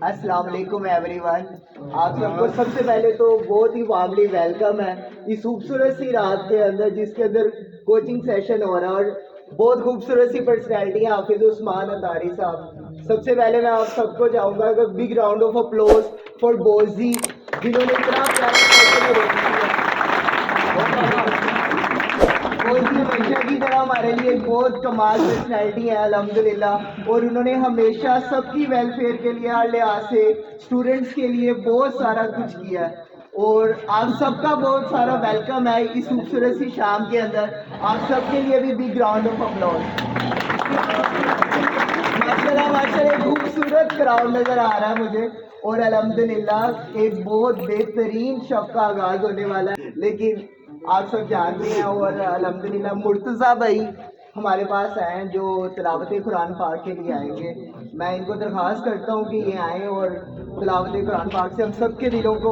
السلام علیکم every one. آپ سب کو سب سے پہلے تو بہت ہی وارملی ویلکم ہے اس خوبصورت سی رات کے اندر جس کے اندر کوچنگ سیشن ہو رہا ہے اور بہت خوبصورت سی پرسنالٹی ہے حافظ عثمان اطاری صاحب. سب سے پہلے میں آپ سب کو چاہوں گا کہ big round of applause for بوزی جنہوں نے اتنا پیارا ہمیشہ کی طرح ہمارے لیے ایک بہت کمال پرسنالٹی ہے الحمدللہ, اور انہوں نے ہمیشہ سب کی ویلفیئر کے لیے ہر لحاظ سے اسٹوڈنٹس کے لیے بہت سارا کچھ کیا ہے. اور آپ سب کا بہت سارا ویلکم ہے اس خوبصورت سی شام کے اندر. آپ سب کے لیے بھی بگ راؤنڈ آف اپلوز. ماشاءاللہ ایک خوبصورت کراؤڈ نظر آ رہا ہے مجھے, اور الحمدللہ ایک بہت بہترین شب کا آغاز ہونے والا ہے. لیکن آپ سب جانتے ہیں, اور الحمدللہ مرتضیٰ بھائی ہمارے پاس آئے ہیں جو تلاوت قرآن پاک کے لیے آئیں گے. میں ان کو درخواست کرتا ہوں کہ یہ آئیں اور تلاوت قرآن پاک سے ہم سب کے دلوں کو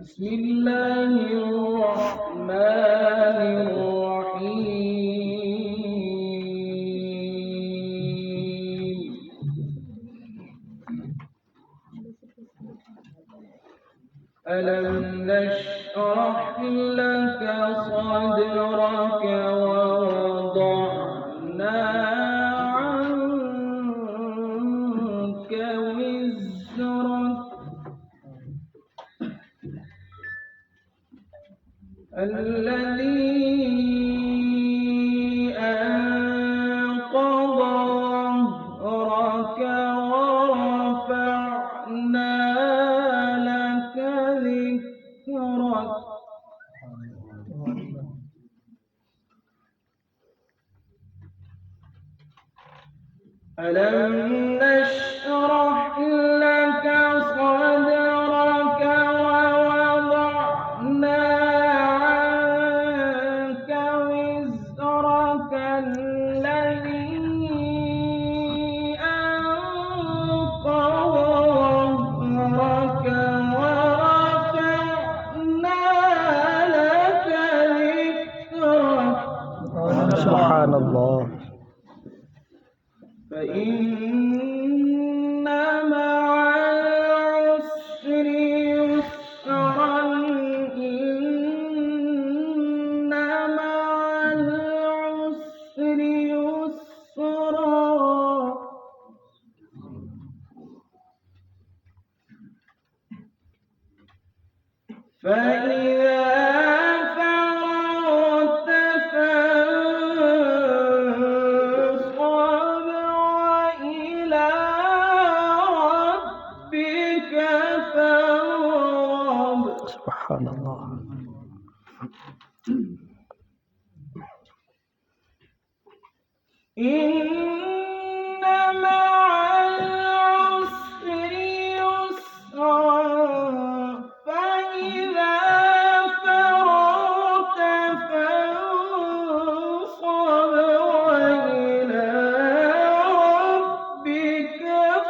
بسم اللہ الرحمن الرحیم. ألم نشرح لك صدرك ووضعنا عنك وزرك الذي أنقض ظهرك ورفعنا لك ذكرك. ألم نشرح لك صدرك ووضعنا عنك وزرك الذي أنقض ظهرك ورفعنا لك ذكرك. سبحان الله. فإن مع العسر يسرا إن مع العسر يسرا. فإذا فرغت فانصب وإلى ربك فارغب. سبحان الله. إن مع العسر يسرا فإذا فرغت فانصب وإلى ربك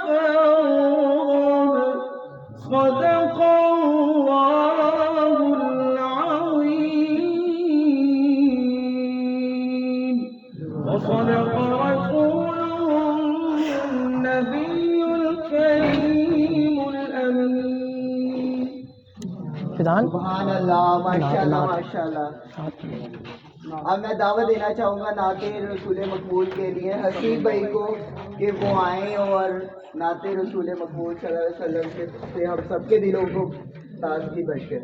فارغب. صدق الله العظيم وصدق رسوله النبي الكريم الأمين. سبحان اللہ, ماشاء اللہ ماشاء اللہ. اب میں دعوت دینا چاہوں گا نعت رسول مقبول کے لیے حسیب بھائی کو کہ وہ آئیں اور نعت رسول مقبول صلی اللہ علیہ وسلم سے ہم سب کے دلوں کو تازگی بخشے.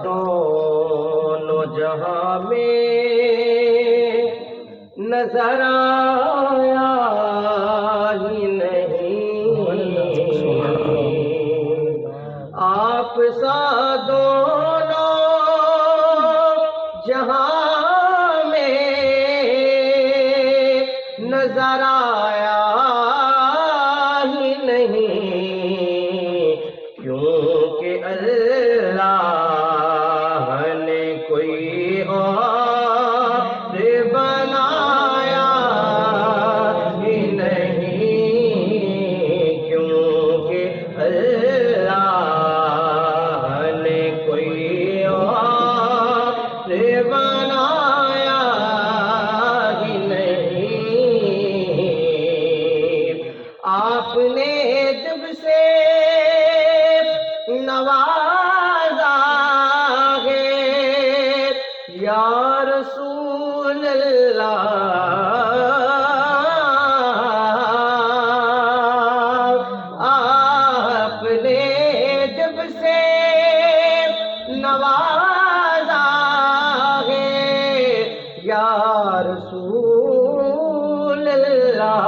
دونوں جہاں میں نظر آیا ہی نہیں, آپ سا دونوں جہاں میں نظر آیا آپ نے جب سے نوازا ہے یا رسول اللہ،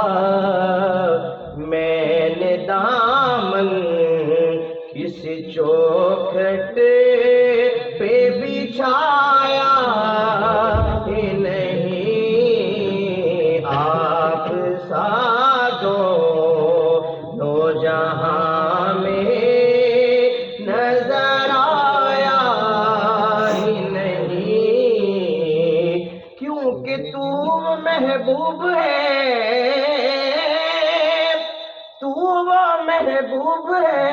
میں نے دامن کس چوکھٹ پہ بچھایا ہی نہیں، آپ دو جہاں میں نظر آیا ہی نہیں، کیونکہ تو محبوب ہے، تو وہ محبوب ہے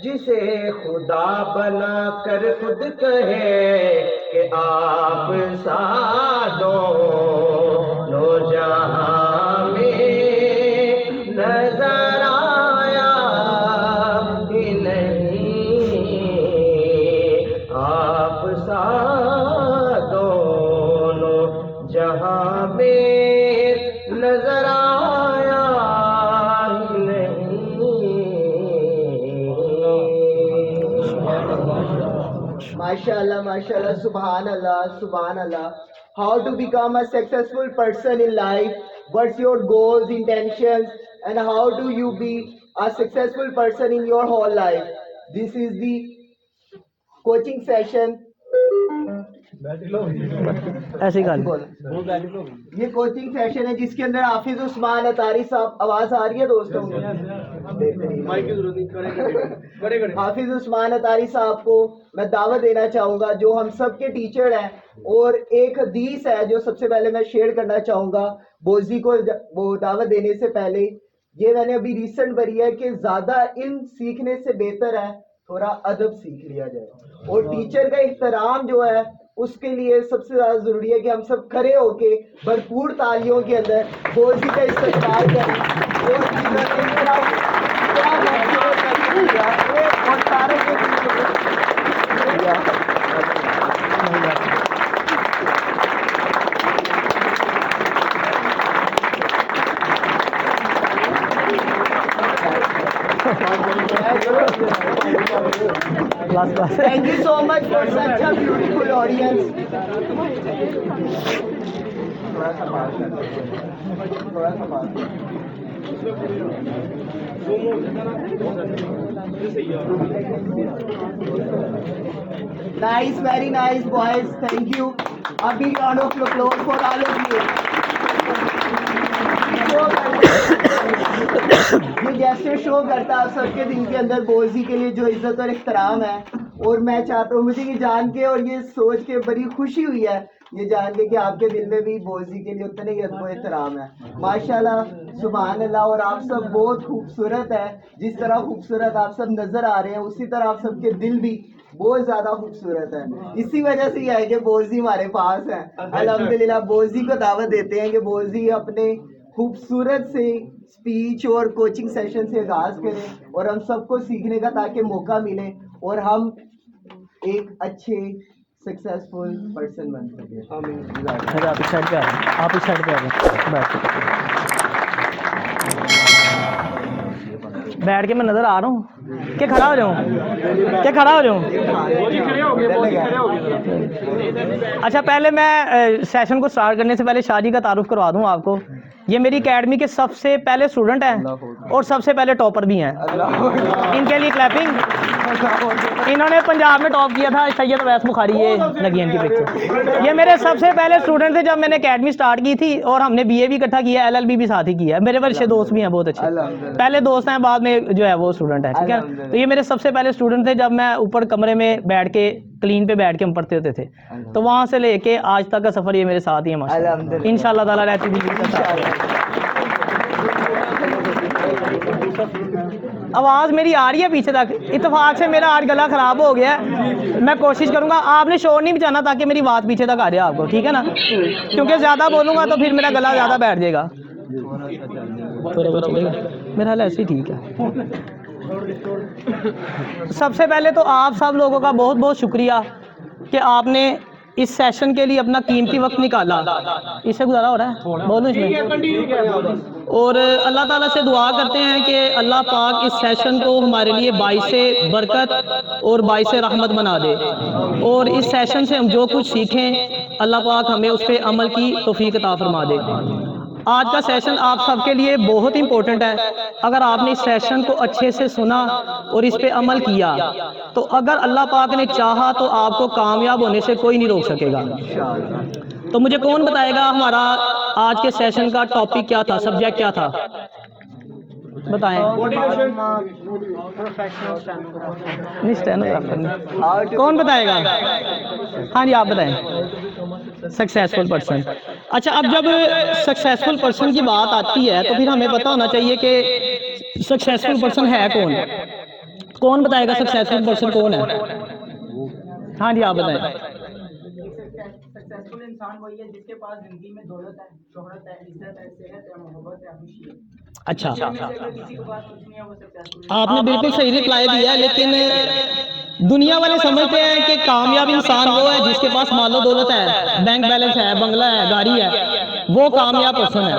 جسے خدا بنا کر خود کہے کہ آپ دو جہاں میں نظر آیا ہی نہیں، آپ دونوں جہاں میں نظر آیا ہی MashaAllah, MashaAllah, Subhanallah, Subhanallah. How to become a successful person in life? What's your goals, intentions, and how do you be a successful person in your whole life? This is the coaching session. ایسی گل یہ coaching session ہے جس کے اندر حافظ عثمان اطاری صاحب، آواز آ رہی ہے دوستوں؟ حافظ عثمان اطاری صاحب کو میں دعوت دینا چاہوں گا، جو ہم سب کے ٹیچر ہیں، اور ایک حدیث ہے جو سب سے پہلے میں شیئر کرنا چاہوں گا بوزی کو وہ دعوت دینے سے پہلے۔ یہ میں نے ابھی ریسنٹ بھری ہے کہ زیادہ علم سیکھنے سے بہتر ہے تھوڑا ادب سیکھ لیا جائے، اور ٹیچر کا احترام جو ہے اس کے لیے سب سے زیادہ ضروری ہے کہ ہم سب کھڑے ہو کے بھرپور تالیوں کے اندر بوزی کا استقبال کریں، اور سارے کے Thank you so much for such a beautiful audience. Nice, very nice boys. Thank you. A big round of applause for all of you. یہ جیسے شو کرتا ہے سب کے دل کے اندر بوزی کے لیے جو عزت اور احترام ہے، اور میں چاہتا ہوں، مجھے یہ جان کے اور یہ سوچ کے بڑی خوشی ہوئی ہے یہ جان کے کہ آپ کے دل میں بھی بوزی کے لیے اتنے ہی ادب و احترام ہے۔ ماشاءاللہ، سبحان اللہ، اور آپ سب بہت خوبصورت ہے، جس طرح خوبصورت آپ سب نظر آ رہے ہیں اسی طرح آپ سب کے دل بھی بہت زیادہ خوبصورت ہے۔ اسی وجہ سے یہ ہے کہ بوزی ہمارے پاس ہے۔ الحمدللہ بوزی کو دعوت دیتے ہیں کہ بوزی اپنے خوبصورت سے اسپیچ اور کوچنگ سیشن سے آغاز کریں اور ہم سب کو سیکھنے کا تاکہ موقع ملے اور ہم ایک اچھے سکسیسفل پرسن بن سکیں۔ آپ اس سائڈ پہ آ رہے ہیں، آپ اس سائڈ پہ آ رہے ہیں، بیٹھ کے میں نظر آ رہا ہوں کہ کھڑا ہو جاؤں، کہ کھڑا ہو جاؤں؟ اچھا، پہلے میں سیشن کو سٹارٹ کرنے سے پہلے شاہ جی کا تعارف کروا دوں آپ کو۔ یہ میری اکیڈمی کے سب سے پہلے اسٹوڈنٹ ہیں اور سب سے پہلے ٹاپر بھی ہیں، ان کے لیے کلیپنگ۔ انہوں نے پنجاب میں ٹاپ کیا تھا، سید اویس بخاری، یہ لگی ان کی پکچر۔ یہ میرے سب سے پہلے اسٹوڈنٹ تھے جب میں نے اکیڈمی سٹارٹ کی تھی، اور ہم نے بی اے بھی اکٹھا کیا، LLB بھی ساتھ ہی کیا ہے۔ میرے اچھے دوست بھی ہیں، بہت اچھے، پہلے دوست ہیں، بعد میں جو ہے وہ اسٹوڈنٹ ہے، ٹھیک ہے۔ تو یہ میرے سب سے پہلے اسٹوڈنٹ تھے جب میں اوپر کمرے میں بیٹھ کے کلین پہ بیٹھ کے ہم پڑھتے ہوتے تھے، تو وہاں سے لے کے آج تک کا سفر یہ میرے ساتھ ہی ہے ماشاءاللہ، انشاءاللہ تعالیٰ رہتی بھی۔ آواز میری آ رہی ہے پیچھے تک؟ اتفاق سے میرا آج گلا خراب ہو گیا ہے، میں کوشش کروں گا، آپ نے شور نہیں بچانا تاکہ میری بات پیچھے تک آ جائے آپ کو، ٹھیک ہے نا؟ کیونکہ زیادہ بولوں گا تو پھر میرا گلا زیادہ بیٹھ جائے گا۔ میرا حال ایسے ہی ٹھیک ہے۔ سب سے پہلے تو آپ سب لوگوں کا بہت بہت شکریہ کہ آپ نے اس سیشن کے لیے اپنا قیمتی وقت نکالا. اس سے گزارا ہو رہا ہے، بولو اس میں. اور اللہ تعالیٰ سے دعا کرتے ہیں کہ اللہ پاک اس سیشن کو ہمارے لیے باعث برکت اور باعث رحمت بنا دے، اور اس سیشن سے ہم جو کچھ سیکھیں اللہ پاک ہمیں اس پہ عمل کی توفیق عطا فرما دے. آج کا سیشن آپ سب کے لیے بہت امپورٹنٹ ہے. اگر آپ نے اس سیشن کو اچھے سے سنا اور اس پہ عمل کیا تو اگر اللہ پاک نے چاہا تو آپ کو کامیاب ہونے سے کوئی نہیں روک سکے گا. تو مجھے کون بتائے گا ہمارا آج کے سیشن کا ٹاپک کیا تھا، سبجیکٹ کیا تھا؟ بتائیں. کون بتائے گا؟ ہاں جی آپ بتائیں. Successful person. اچھا اب جب سکسیسفل پرسن کی بات آتی ہے تو پھر ہمیں پتہ ہونا چاہیے کہ سکسیسفل پرسن ہے کون. کون بتائے گا سکسیسفل پرسن کون ہے؟ ہاں جی آپ بتائیں. سکسیسفل انسان وہی ہے جس کے پاس زندگی میں دولت ہے، شہرت ہے، عزت ہے، صحت ہے، محبت ہے، خوشی ہے. اچھا کسی کے پاس کچھ نہیں ہے وہ سکسیسفل. آپ نے بالکل صحیح رپلائی دیا ہے، لیکن دنیا والے سمجھتے ہیں کہ کامیاب انسان وہ ہے جس کے پاس مال و دولت ہے، بینک بیلنس ہے، بنگلہ ہے، گاڑی ہے، وہ کامیاب پرسن ہے.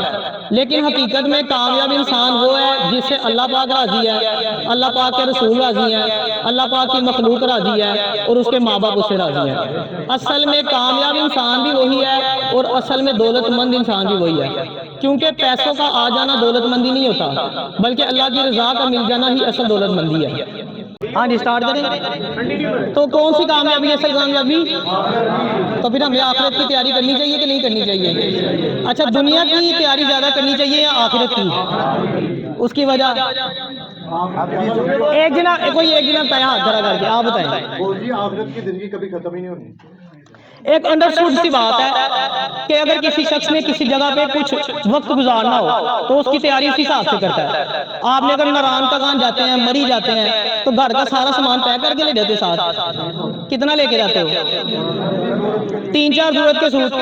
لیکن حقیقت میں کامیاب انسان وہ ہے جس سے اللہ پاک راضی ہے، اللہ پاک کے رسول راضی ہیں، اللہ پاک کی مخلوق راضی ہے، اور اس کے ماں باپ اس سے راضی ہیں. اصل میں کامیاب انسان بھی وہی ہے اور اصل میں دولت مند انسان بھی وہی ہے. کیونکہ پیسوں کا آ جانا دولت مندی نہیں ہوتا، بلکہ اللہ کی رضا کا مل جانا ہی اصل دولت مندی ہے. ہاں جی سٹارٹ کریں. تو کون سی کامیابی ہے اصل کامیابی؟ تو پھر ہمیں آخرت کی تیاری کرنی چاہیے کہ نہیں کرنی چاہیے؟ اچھا دنیا کی تیاری زیادہ کرنی چاہیے یا آخرت کی؟ اس کی وجہ ایک جنا کوئی ایک جنا پایا ہاتھ کھڑا کر کے آپ بتائیں. جی آخرت کی زندگی کبھی ختم ہی نہیں ہونی. ایک انڈرسٹوڈ سی بات ہے کہ اگر کسی شخص نے کسی جگہ پہ کچھ وقت گزارنا ہو تو اس کی تیاری اسی حساب سے کرتا ہے. آپ نے اگر ناران تکان جاتے ہیں، مری جاتے ہیں تو گھر کا سارا سامان پیک کر کے لے جاتے ساتھ. کتنا لے کے جاتے ہو؟ 3-4 ضرورت کے سوٹ.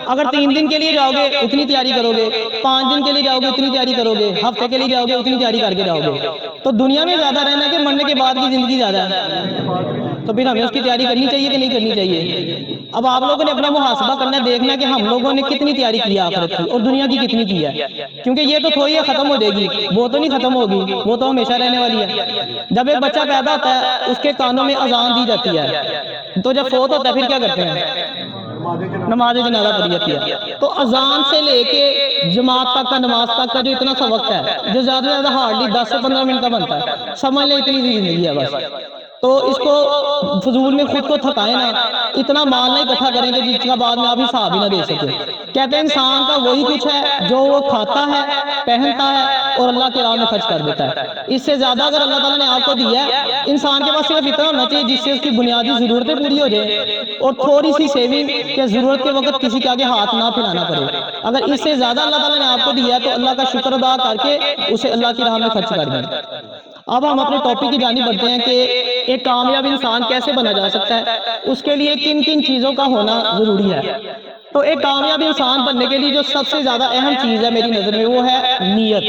اگر 3 دن کے لیے جاؤ گے اتنی تیاری کرو گے، 5 دن کے لیے جاؤ گے اتنی تیاری کرو گے، ہفتے کے لیے جاؤ گے اتنی تیاری کر کے جاؤ گے. تو دنیا میں زیادہ رہنا کہ مرنے کے بعد کی زندگی زیادہ ہے؟ تو پھر ہمیں اس کی تیاری کرنی چاہیے کہ نہیں کرنی چاہیے؟ اب آپ لوگوں نے اپنا محاسبہ کرنا ہے، دیکھنا ہے کہ ہم لوگوں نے کتنی تیاری کی ہے آخرت کی اور دنیا کی کتنی کی ہے. کیونکہ یہ تو تھوڑی ختم ہو جائے گی، وہ تو نہیں ختم ہوگی، وہ تو ہمیشہ رہنے والی ہے. جب ایک بچہ پیدا ہوتا ہے اس کے کانوں میں اذان دی جاتی ہے، تو جب فوت ہوتا ہے پھر کیا کرتے ہیں؟ نماز جنازہ پڑھی جاتی ہے. تو اذان سے لے کے جماعت تک کا، نماز تک کا جو اتنا سا وقت ہے جو زیادہ سے زیادہ ہارڈلی 10 سے 15 منٹ کا بنتا ہے، سمجھ لیں اتنی سی زندگی ہے بس. تو اس کو فضول میں خود کو تھکائیں نا، اتنا مال نہیں اکٹھا کریں کہ جس کا بعد میں آپ حساب ہی نہ دے سکے. کہتے ہیں انسان کا وہی کچھ ہے جو وہ کھاتا ہے، پہنتا ہے اور اللہ کے راہ میں خرچ کر دیتا ہے. اس سے زیادہ اگر اللہ تعالیٰ نے آپ کو دیا ہے، انسان کے پاس صرف اتنا ہونا چاہیے جس سے اس کی بنیادی ضرورتیں پوری ہو جائیں اور تھوڑی سی سیونگ کہ ضرورت کے وقت کسی کے آگے ہاتھ نہ پھیلانا پڑے. اگر اس سے زیادہ اللہ تعالیٰ نے آپ کو دیا ہے تو اللہ کا شکر ادا کر کے اسے اللہ کی راہ میں خرچ کر دیں. اب ہم اپنے ٹاپک کی جانب بڑھتے ہیں کہ ایک کامیاب انسان کیسے بنا جا سکتا ہے، اس کے لیے کن کن چیزوں کا ہونا ضروری ہے. تو ایک کامیاب انسان بننے کے لیے جو سب سے زیادہ اہم چیز ہے میری نظر میں وہ ہے نیت.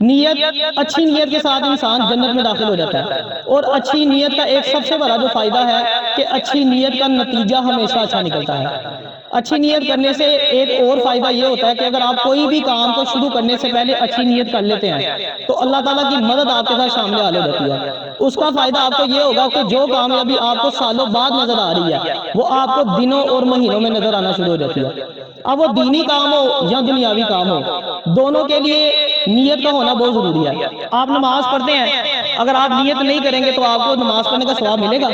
نیت، اچھی نیت کے ساتھ انسان جنت میں داخل ہو جاتا ہے. اور اچھی نیت کا ایک سب سے بڑا جو فائدہ ہے کہ اچھی نیت کا نتیجہ ہمیشہ اچھا نکلتا ہے. اچھی نیت کرنے سے ایک اور فائدہ یہ ہوتا ہے کہ اگر آپ کوئی بھی کام کو شروع کرنے سے پہلے اچھی نیت کر لیتے ہیں تو اللہ تعالیٰ کی مدد آپ کے ساتھ شامل حال ہو جاتی ہے. اس کا فائدہ آپ کو یہ ہوگا کہ جو کامیابی آپ کو سالوں بعد نظر آ رہی ہے وہ آپ کو دنوں اور مہینوں میں نظر آنا شروع ہو جاتی ہے. اب وہ دینی کام ہو یا دنیاوی کام ہو، دونوں کے لیے نیت کا ہونا بہت ضروری ہے. آپ نماز پڑھتے ہیں، اگر آپ نیت نہیں کریں گے تو آپ کو نماز پڑھنے کا ثواب ملے گا؟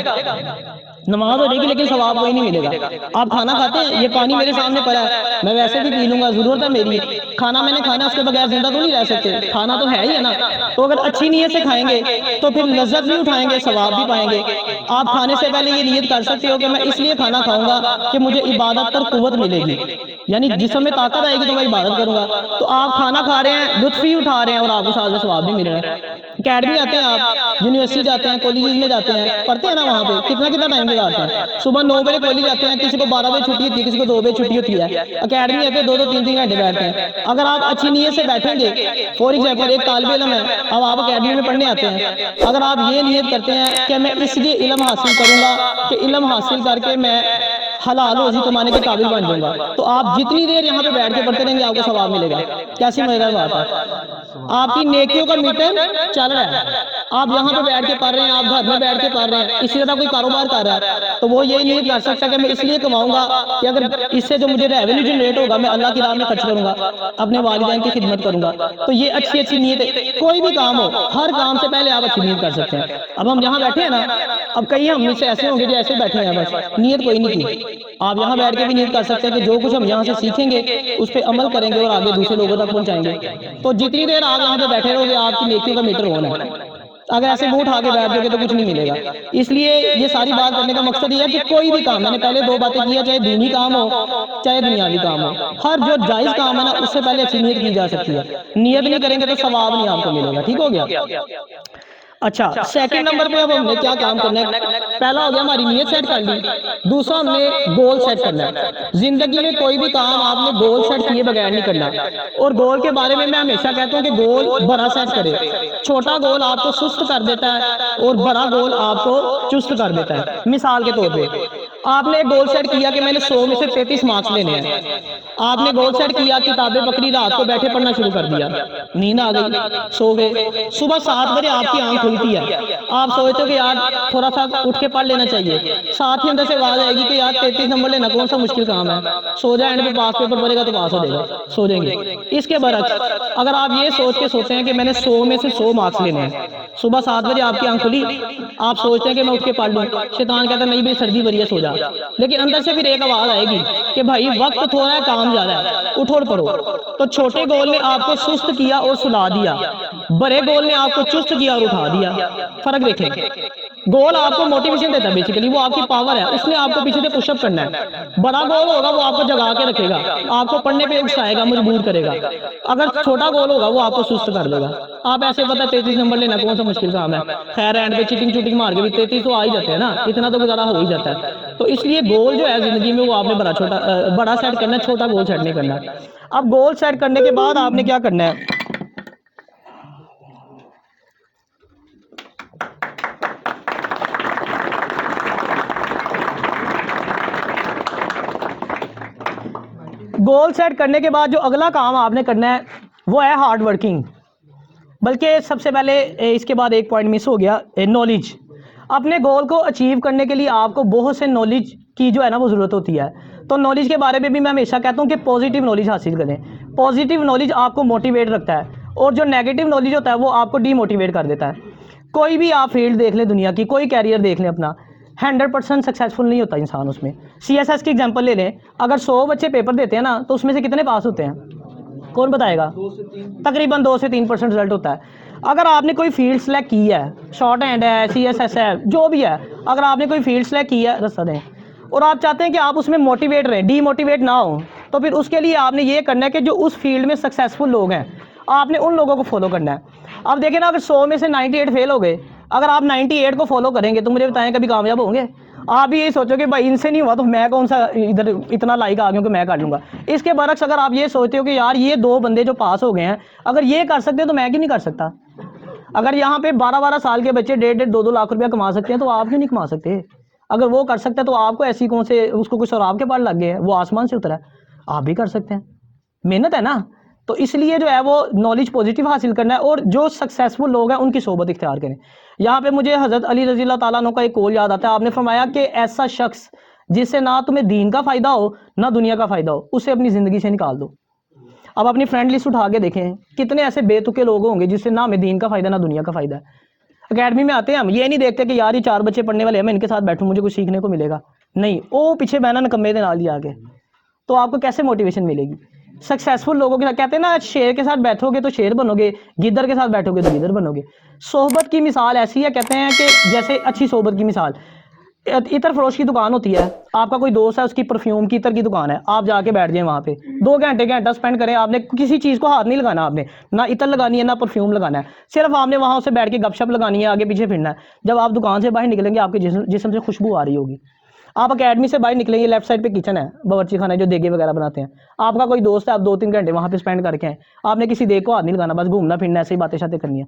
نماز ہو جائے گی لیکن ثواب کوئی نہیں ملے گا. آپ کھانا کھاتے ہیں، یہ پانی میرے سامنے پڑا ہے، میں ویسے بھی پی لوں گا، ضرورت ہے میری، کھانا میں نے کھانا، اس کے بغیر زندہ تو نہیں رہ سکتے، کھانا تو ہے ہی ہے نا. تو اگر اچھی نیت سے کھائیں گے تو پھر لذت بھی اٹھائیں گے، ثواب بھی پائیں گے. آپ کھانے سے پہلے یہ نیت کر سکتے ہو کہ میں اس لیے کھانا کھاؤں گا کہ مجھے عبادت پر قوت ملے گی، یعنی جسم میں طاقت آئے گی تو میں عبادت کروں گا. تو آپ کھانا کھا رہے ہیں، لطف ہی اٹھا رہے ہیں اور آپ کو ساتھ میں ثواب بھی مل رہا ہے. اکیڈمی آتے ہیں، آپ یونیورسٹی جاتے ہیں، کالجز میں جاتے ہیں، پڑھتے ہیں نا، وہاں پہ کتنا ٹائم گزارتے ہیں. صبح 9 بجے کالج جاتے ہیں، کسی کو 12 بجے چھٹی ہوتی ہے، کسی کو 2 بجے چھٹی ہوتی ہے. اکیڈمی آتے ہیں 2-2 3-3 گھنٹے بیٹھتے ہیں. اگر آپ اچھی نیت سے بیٹھیں گے، فور ایگزامپل ایک طالب علم ہے، اب آپ اکیڈمی میں پڑھنے آتے ہیں، اگر آپ یہ نیت کرتے ہیں کہ میں اس لیے علم حاصل کروں گا کہ علم حاصل کر کے میں حلال روزی کمانے کے قابل بن جاؤں گا، تو آپ جتنی دیر یہاں پہ بیٹھ کے پڑھتے رہیں گے آپ کو ثواب ملے گا. کیسی مزیدار بات ہے. آپ کی نیکیوں کا میٹر چل رہا ہے، آپ یہاں پہ بیٹھ کے پڑھ رہے ہیں، آپ گھر میں بیٹھ کے پڑھ رہے ہیں، اسی طرح کوئی کاروبار کر رہا ہے تو وہ یہ نہیں کر سکتا کہ میں اس لیے کماؤں گا کہ اگر اس سے جو مجھے ریونیو جنریٹ ہوگا میں اللہ کی راہ میں خرچ کروں گا، اپنے والدین کی خدمت کروں گا. تو یہ اچھی نیت ہے. کوئی بھی کام ہو، ہر کام سے پہلے آپ اچھی نیت کر سکتے ہیں. اب ہم یہاں بیٹھے ہیں نا، اب کئی ہم میں سے ایسے ہوں گے جو ایسے بیٹھے ہیں بس نیت کوئی نہیں کی. آپ یہاں بیٹھ کے بھی نیت کر سکتے ہیں کہ جو کچھ ہم یہاں سے سیکھیں گے اس پہ عمل کریں گے اور آگے دوسرے لوگوں تک پہنچائیں گے. تو جتنی دیر آپ یہاں پہ بیٹھے رہو گے آپ کی نیکیوں کا میٹر ہونا ہے. اگر ایسے منہ اٹھا کے بیٹھ جاؤ گے تو کچھ نہیں ملے گا. اس لیے یہ ساری بات کرنے کا مقصد یہ ہے کہ کوئی بھی کام، میں نے پہلے 2 باتیں کی ہے، چاہے دینی کام ہو چاہے دنیاوی کام ہو، ہر جو جائز کام ہے نا اس سے پہلے اچھی نیت کی جا سکتی ہے. نیت نہیں کریں گے تو ثواب نہیں آپ کو ملے گا. ٹھیک ہو گیا. اچھا، سیکنڈ نمبر پہ اب ہم نے کیا کام کرنا ہے؟ پہلا ہو گیا ہماری نیت سیٹ کر لی. دوسرا ہم نے گول سیٹ کرنا ہے. زندگی میں کوئی بھی کام آپ نے گول سیٹ کیے بغیر نہیں کرنا. اور گول کے بارے میں ہمیشہ کہتا ہوں کہ گول بڑا سیٹ کرے. چھوٹا گول آپ کو سست کر دیتا ہے اور بڑا گول آپ کو چست کر دیتا ہے. مثال کے طور پہ آپ نے گول سیٹ کیا کہ میں نے 100 میں سے 33 مارکس لینے ہیں. آپ نے گول سیٹ کیا، کتابیں پکڑی، رات کو بیٹھے پڑھنا شروع کر دیا، نیند آ گئی، سو گئے. صبح 7 بجے آپ کی آنکھ کھلتی ہے، آپ سوچتے ہو کہ یار تھوڑا سا اٹھ کے پڑھ لینا چاہیے. ساتھ ہی اندر سے آواز آئے گی کہ یار 33 نمبر لینا کون سا مشکل کام ہے، سو جائے، اینڈ پہ پاس پیپر بنے گا تو پاس ہو جائے گا، سو جائیں گے. اس کے برعکس اگر آپ یہ سوچ کے سوتے ہیں کہ میں نے 100 میں سے 100 مارکس لینے ہیں، صبح 7 بجے آپ کی آنکھ کھلی، آپ سوچتے ہیں کہ میں اٹھ کے پڑھ لوں، شیطان کہتا ہے نہیں بھائی سردی بری ہے سو جا. لیکن اندر سے پھر ایک آواز آئے گی کہ بھائی وقت تھوڑا ہے کام زیادہ ہے، اٹھو اور پڑھو. تو چھوٹے گول نے آپ کو سست کیا اور سلا دیا، بڑے گول نے آپ کو چست کیا اور اٹھا دیا. فرق دیکھیں. گول آپ کو موٹیویشن دیتا ہے، بیسیکلی وہ آپ کی پاور ہے، اس نے آپ کو پیچھے سے پش اپ کرنا ہے. بڑا گول ہوگا وہ آپ کو جگا کے رکھے گا، آپ کو پڑھنے پہ اکسائے گا، مجبور کرے گا. اگر چھوٹا گول ہوگا وہ آپ کو سست کر دے گا. آپ ایسے پتہ 33 نمبر لینا کون سا مشکل کام ہے، خیر اینڈ پہ چیٹنگ چوٹنگ مار کے بھی 33 تو آ ہی جاتے ہیں نا، اتنا تو گزارا ہو ہی جاتا ہے. تو اس لیے گول جو ہے زندگی میں وہ آپ نے بڑا سیٹ کرنا ہے، چھوٹا گول سیٹ نہیں کرنا. اب گول سیٹ کرنے کے بعد آپ نے کیا کرنا ہے؟ گول سیٹ کرنے کے بعد جو اگلا کام آپ نے کرنا ہے وہ ہے ہارڈ ورکنگ. بلکہ سب سے پہلے اس کے بعد ایک پوائنٹ مس ہو گیا، نالج. اپنے گول کو اچیو کرنے کے لیے آپ کو بہت سے نالج کی جو ہے نا وہ ضرورت ہوتی ہے. تو نالج کے بارے میں بھی میں ہمیشہ کہتا ہوں کہ پازیٹیو نالج حاصل کریں. پازیٹیو نالج آپ کو موٹیویٹ رکھتا ہے اور جو نیگیٹو نالج ہوتا ہے وہ آپ کو ڈی موٹیویٹ کر دیتا ہے. کوئی بھی آپ فیلڈ دیکھ لیں دنیا کی، کوئی کیریئر دیکھ لیں اپنا، 100% سکسیزفل نہیں ہوتا انسان اس میں. سی ایس ایس کی ایگزامپل لے لیں، اگر 100 بچے پیپر دیتے ہیں نا تو اس میں سے کتنے پاس ہوتے ہیں؟ کون بتائے گا؟ تقریباً 2 سے 3% رزلٹ ہوتا ہے. اگر آپ نے کوئی فیلڈ سلیکٹ کی ہے، شارٹ ہینڈ ہے، سی ایس ایس ہے، جو بھی ہے، اگر آپ نے کوئی فیلڈ سلیکٹ کی ہے رستہ دیں اور آپ چاہتے ہیں کہ آپ اس میں موٹیویٹ رہیں، ڈی موٹیویٹ نہ ہوں، تو پھر اس کے لیے آپ نے یہ کرنا ہے کہ جو اس فیلڈ میں سکسیزفل لوگ ہیں آپ نے ان لوگوں کو فالو کرنا ہے. اب دیکھیں نا، اگر 100 میں سے 98 فیل ہو گئے، اگر آپ 98 کو فالو کریں گے تو مجھے بتائیں کبھی کامیاب ہوں گے؟ آپ بھی یہی سوچو کہ بھائی ان سے نہیں ہوا تو میں کون سا ادھر اتنا لائق آ گیا ہوں کہ میں کر لوں گا. اس کے برعکس اگر آپ یہ سوچتے ہو کہ یار یہ 2 بندے جو پاس ہو گئے ہیں اگر یہ کر سکتے ہیں تو میں کیوں نہیں کر سکتا؟ اگر یہاں پہ 12 سال کے بچے 1.5 لاکھ روپیہ کما سکتے ہیں تو آپ کیوں نہیں کما سکتے؟ اگر وہ کر سکتا ہے تو آپ کو ایسی کون سے اس کو کچھ سراب کے پار لگ گئے ہیں، وہ آسمان سے اترا ہے، آپ بھی کر سکتے ہیں. محنت ہے نا. تو اس لیے جو ہے وہ نالج پازیٹیو حاصل کرنا ہے اور جو سکسیزفل لوگ ہیں ان کی صحبت اختیار کریں. یہاں پہ مجھے حضرت علی رضی اللہ تعالیٰ عنہ کا ایک قول یاد آتا ہے. آپ نے فرمایا کہ ایسا شخص جس سے نہ تمہیں دین کا فائدہ ہو نہ دنیا کا فائدہ ہو، اسے اپنی زندگی سے نکال دو. اب اپنی فرینڈ لسٹ اٹھا کے دیکھیں کتنے ایسے بے تکے لوگ ہوں گے جس سے نہ ہمیں دین کا فائدہ نہ دنیا کا فائدہ ہے. اکیڈمی میں آتے ہیں، ہم یہ نہیں دیکھتے کہ یار یہ 4 بچے پڑھنے والے ہیں، میں ان کے ساتھ بیٹھوں مجھے کچھ سیکھنے کو ملے گا. نہیں، وہ پیچھے بہنا نکمے دے نال دیا آگے، تو آپ کو کیسے موٹیویشن ملے گی؟ سکسیزفل لوگوں کے ساتھ کہتے ہیں نا، شیر کے ساتھ بیٹھو گے تو شیر بنو گے، گدر کے ساتھ بیٹھو گے تو گدر بنو گے. صحبت کی مثال ایسی ہے، کہتے ہیں کہ جیسے اچھی صحبت کی مثال، عطر فروش کی دکان ہوتی ہے، آپ کا کوئی دوست ہے، اس کی پرفیوم کی عطر کی دکان ہے، آپ جا کے بیٹھ جائیں وہاں پہ 2 گھنٹہ اسپینڈ کریں، آپ نے کسی چیز کو ہاتھ نہیں لگانا، آپ نے نہ عطر لگانی ہے نہ پرفیوم لگانا ہے، صرف آپ نے وہاں سے بیٹھ کے گپ شپ لگانی ہے، آگے پیچھے پھرنا ہے. جب آپ دکان سے باہر نکلیں گے آپ کے جسم سے خوشبو آ رہی ہوگی. آپ اکیڈمی سے باہر نکلیں گے، لیفٹ سائڈ پہ کچن ہے، باورچی خانہ ہے جو دیگے وغیرہ بناتے ہیں، آپ کا کوئی دوست ہے، آپ 2-3 گھنٹے وہاں پہ اسپینڈ کر کے ہیں، آپ نے کسی دیگ کو ہاتھ نہیں لگانا، بس گھومنا پھرنا ایسے ہی باتیں شاتیں کرنی ہے.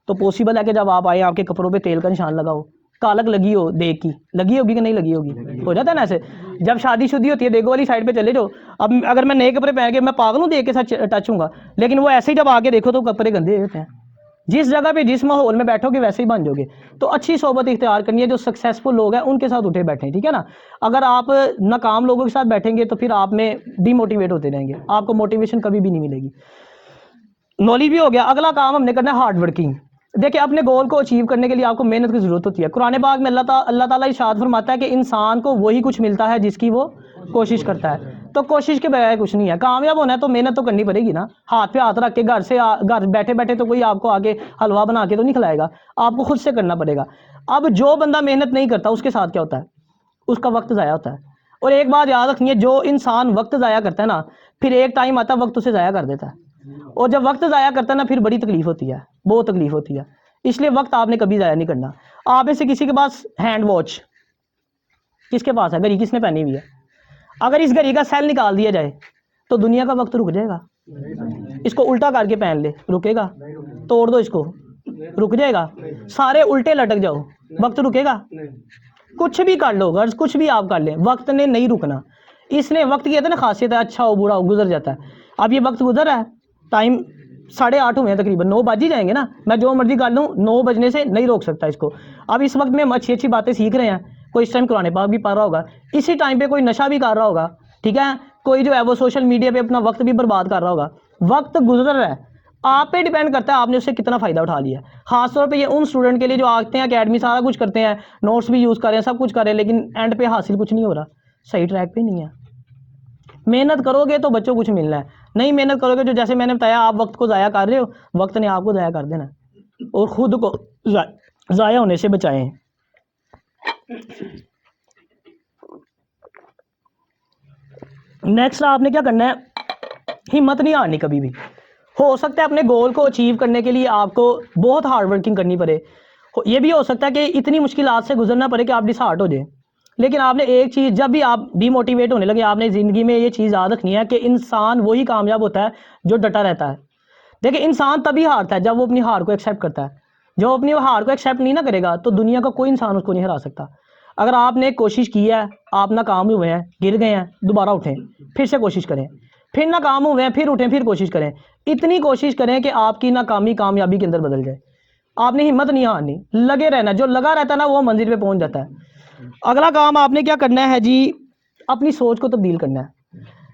تو پاسبل ہے کہ جب آپ آئے آپ کے کپڑوں پہ تیل کا نشان لگا ہو، کالک لگی ہو، دیگ کی لگی ہوگی کہ نہیں لگی ہوگی؟ ہو جاتا ہے نا ایسے. جب شادی شدی ہوتی ہے دیکھو والی سائڈ پہ چلے جاؤ. اب اگر میں نئے کپڑے پہن کے میں پاگل ہوں دیکھ کے ساتھ ٹچ ہوں گا, لیکن وہ ایسے ہی جب آگے دیکھو تو کپڑے گندے ہوتے ہیں. جس جگہ پہ جس ماحول میں بیٹھو گے ویسے ہی بن جاؤ گے. تو اچھی صحبت اختیار کرنی ہے, جو سکسیزفل لوگ ہیں ان کے ساتھ اٹھے بیٹھیں, ٹھیک ہے نا. اگر آپ ناکام لوگوں کے ساتھ بیٹھیں گے تو پھر آپ میں ڈی موٹیویٹ ہوتے رہیں گے, آپ کو موٹیویشن کبھی بھی نہیں ملے گی. نالج بھی ہو گیا. اگلا کام ہم نے کرنا ہے ہارڈ ورکنگ. دیکھیں اپنے گول کو اچیو کرنے کے لیے آپ کو محنت کی ضرورت ہوتی ہے. قرآن پاک میں اللہ تعالیٰ ارشاد فرماتا ہے کہ انسان کو وہی کچھ ملتا ہے جس کی وہ کوشش کرتا ہے. تو کوشش کے بغیر کچھ نہیں ہے. کامیاب ہونا ہے تو محنت تو کرنی پڑے گی نا. ہاتھ پہ ہاتھ رکھ کے گھر بیٹھے بیٹھے تو کوئی آپ کو آگے حلوہ بنا کے تو نہیں کھلائے گا, آپ کو خود سے کرنا پڑے گا. اب جو بندہ محنت نہیں کرتا اس کے ساتھ کیا ہوتا ہے, اس کا وقت ضائع ہوتا ہے. اور ایک بات یاد رکھنی ہے, جو انسان وقت ضائع کرتا ہے نا, پھر ایک ٹائم آتا ہے وقت اسے ضائع کر دیتا ہے. اور جب وقت ضائع کرتا ہے نا پھر بڑی تکلیف ہوتی ہے, بہت تکلیف ہوتی ہے. اس لیے وقت آپ نے کبھی ضائع نہیں کرنا. آپ میں سے کسی کے پاس ہینڈ واچ کس کے پاس ہے, گھڑی کس نے پہنی ہوئی ہے؟ اگر اس گھڑی کا سیل نکال دیا جائے تو دنیا کا وقت رک جائے گا. اس کو الٹا کر کے پہن لے, رکے گا؟ توڑ دو اس کو, رک جائے گا؟ سارے الٹے لٹک جاؤ, وقت رکے گا؟ کچھ بھی کر لو, غرض کچھ بھی آپ کر لیں, وقت نے نہیں رکنا. اس نے وقت کی نا خاصیت ہے, اچھا ہو برا ہو گزر جاتا ہے. اب یہ وقت گزر رہا ہے, ٹائم 8:30 ہوئے ہیں تقریباً, 9 بج ہی جائیں گے نا. میں جو مرضی کر لوں 9 بجنے سے نہیں روک سکتا اس کو. اب اس وقت میں ہم اچھی اچھی باتیں سیکھ رہے ہیں, کوئی اس ٹائم قرآن پاک بھی پڑھ رہا ہوگا, اسی ٹائم پہ کوئی نشہ بھی کر رہا ہوگا, ٹھیک ہے, کوئی جو ہے وہ سوشل میڈیا پہ اپنا وقت بھی برباد کر رہا ہوگا. وقت گزر رہا ہے, آپ پہ ڈیپینڈ کرتا ہے آپ نے اس سے کتنا فائدہ اٹھا لیا. خاص طور پہ یہ ان اسٹوڈنٹ کے لیے جو آتے ہیں اکیڈمی, سارا کچھ کرتے ہیں, نوٹس بھی یوز کر رہے ہیں, سب کچھ کر رہے ہیں, لیکن اینڈ پہ حاصل کچھ نہیں ہو رہا, صحیح ٹریک پہ نہیں ہے. محنت کرو گے تو بچوں کچھ ملنا ہے, نہیں محنت کرو گے جو جیسے میں نے بتایا آپ وقت کو ضائع کر رہے ہو, وقت نے آپ کو ضائع کر دینا, اور خود کو ضائع ہونے سے بچائیں. نیکسٹ آپ نے کیا کرنا ہے, ہمت نہیں ہارنی کبھی بھی. ہو سکتا ہے اپنے گول کو اچیو کرنے کے لیے آپ کو بہت ہارڈ ورکنگ کرنی پڑے, یہ بھی ہو سکتا ہے کہ اتنی مشکلات سے گزرنا پڑے کہ آپ ڈسہارٹ ہو جائیں. لیکن آپ نے ایک چیز, جب بھی آپ ڈی موٹیویٹ ہونے لگے, آپ نے زندگی میں یہ چیز یاد رکھنی ہے کہ انسان وہی کامیاب ہوتا ہے جو ڈٹا رہتا ہے. دیکھیں انسان تبھی ہارتا ہے جب وہ اپنی ہار کو ایکسیپٹ کرتا ہے. جو اپنی ہار کو ایکسیپٹ نہیں نہ کرے گا تو دنیا کا کوئی انسان اس کو نہیں ہرا سکتا. اگر آپ نے کوشش کی ہے, آپ ناکام ہوئے ہیں, گر گئے ہیں, دوبارہ اٹھیں, پھر سے کوشش کریں, پھر ناکام ہوئے ہیں, پھر اٹھیں, پھر کوشش کریں. اتنی کوشش کریں کہ آپ کی ناکامی کامیابی کے اندر بدل جائے. آپ نے ہمت نہیں ہارنی, لگے رہنا, جو لگا رہتا ہے نا وہ منزل پہ پہنچ جاتا ہے. اگلا کام آپ نے کیا کرنا ہے جی, اپنی سوچ کو تبدیل کرنا ہے.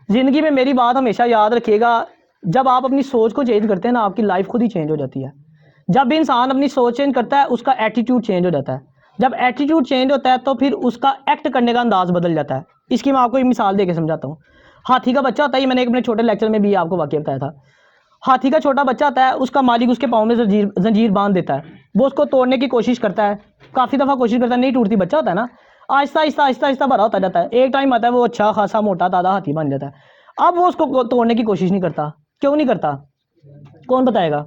زندگی میں میری بات ہمیشہ یاد رکھیے گا, جب آپ اپنی سوچ کو چینج کرتے ہیں نا, آپ کی لائف خود ہی چینج ہو جاتی ہے. جب بھی انسان اپنی سوچ چینج کرتا ہے اس کا ایٹیٹیوڈ چینج ہو جاتا ہے. جب ایٹیٹیوڈ چینج ہوتا ہے تو پھر اس کا ایکٹ کرنے کا انداز بدل جاتا ہے. اس کی میں آپ کو ایک مثال دے کے سمجھاتا ہوں. ہاتھی کا بچہ ہوتا ہے, یہ میں نے اپنے چھوٹے لیکچر میں بھی آپ کو واقعہ بتایا تھا. ہاتھی کا چھوٹا بچہ ہوتا ہے, اس کا مالک اس کے پاؤں میں زنجیر باندھ دیتا ہے, وہ اس کو توڑنے کی کوشش کرتا ہے, کافی دفعہ کوشش کرتا ہے, نہیں ٹوٹتی. بچہ ہوتا ہے نا, آہستہ آہستہ آہستہ آہستہ بڑا ہوتا جاتا ہے. ایک ٹائم آتا ہے وہ اچھا خاصا موٹا تازہ ہاتھی بن جاتا ہے. اب وہ اس کو توڑنے کی کوشش نہیں کرتا. کیوں نہیں کرتا, کون بتائے گا؟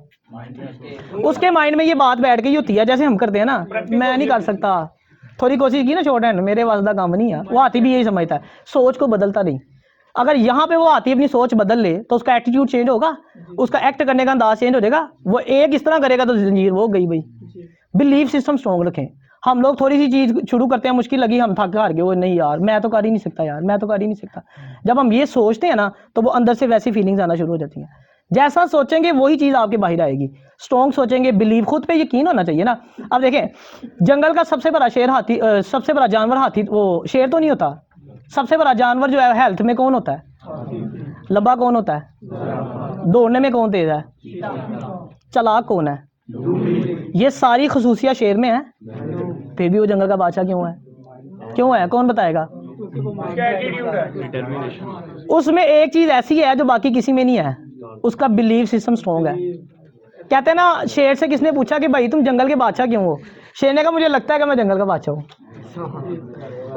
اس کے مائنڈ میں یہ بات بیٹھ گئی ہوتی ہے, جیسے ہم کرتے ہیں نا, میں نہیں کر سکتا, تھوڑی کوشش کی نا شارٹ ہینڈ, میرے واسطہ کام نہیں ہے. وہ ہاتھی بھی یہی سمجھتا ہے, سوچ کو بدلتا نہیں. اگر یہاں پہ وہ ہاتھی اپنی سوچ بدل لے تو اس کا ایٹیٹیوڈ چینج ہوگا, اس کا ایکٹ کرنے کا انداز چینج ہو جائے گا. وہ ایک اس طرح کرے گا تو زنجیر وہ گئی. بھائی بلیف سسٹم اسٹرانگ رکھیں. ہم لوگ تھوڑی سی چیز شروع کرتے ہیں, مشکل لگی, ہم تھک ہار گئے, وہ نہیں یار میں تو کر ہی نہیں سکتا, یار میں تو کر ہی نہیں سکتا. جب ہم یہ سوچتے ہیں نا تو وہ اندر سے ویسی فیلنگز آنا شروع ہو جاتی ہیں. جیسا سوچیں گے وہی چیز آپ کے باہر آئے گی. اسٹرانگ سوچیں گے, بلیو, خود پہ یقین ہونا چاہیے نا. اب دیکھیں جنگل کا سب سے بڑا شیر ہاتھی, سب سے بڑا جانور ہاتھی, وہ شیر تو نہیں ہوتا. سب سے بڑا جانور جو ہے ہیلتھ میں کون ہوتا ہے, لمبا کون ہوتا ہے, دوڑنے میں کون تیز ہے, چلاک کون ہے, یہ ساری خصوصیات شیر میں ہیں, پھر بھی وہ جنگل کا بادشاہ کیوں ہے, کیوں ہے, کون بتائے گا؟ اس میں ایک چیز ایسی ہے جو باقی کسی میں نہیں ہے, اس کا بلیف سسٹم اسٹرانگ ہے. کہتے ہیں نا, شیر سے کس نے پوچھا کہ بھائی تم جنگل کے بادشاہ کیوں ہو, شیر نے کہا مجھے لگتا ہے کہ میں جنگل کا بادشاہ ہوں.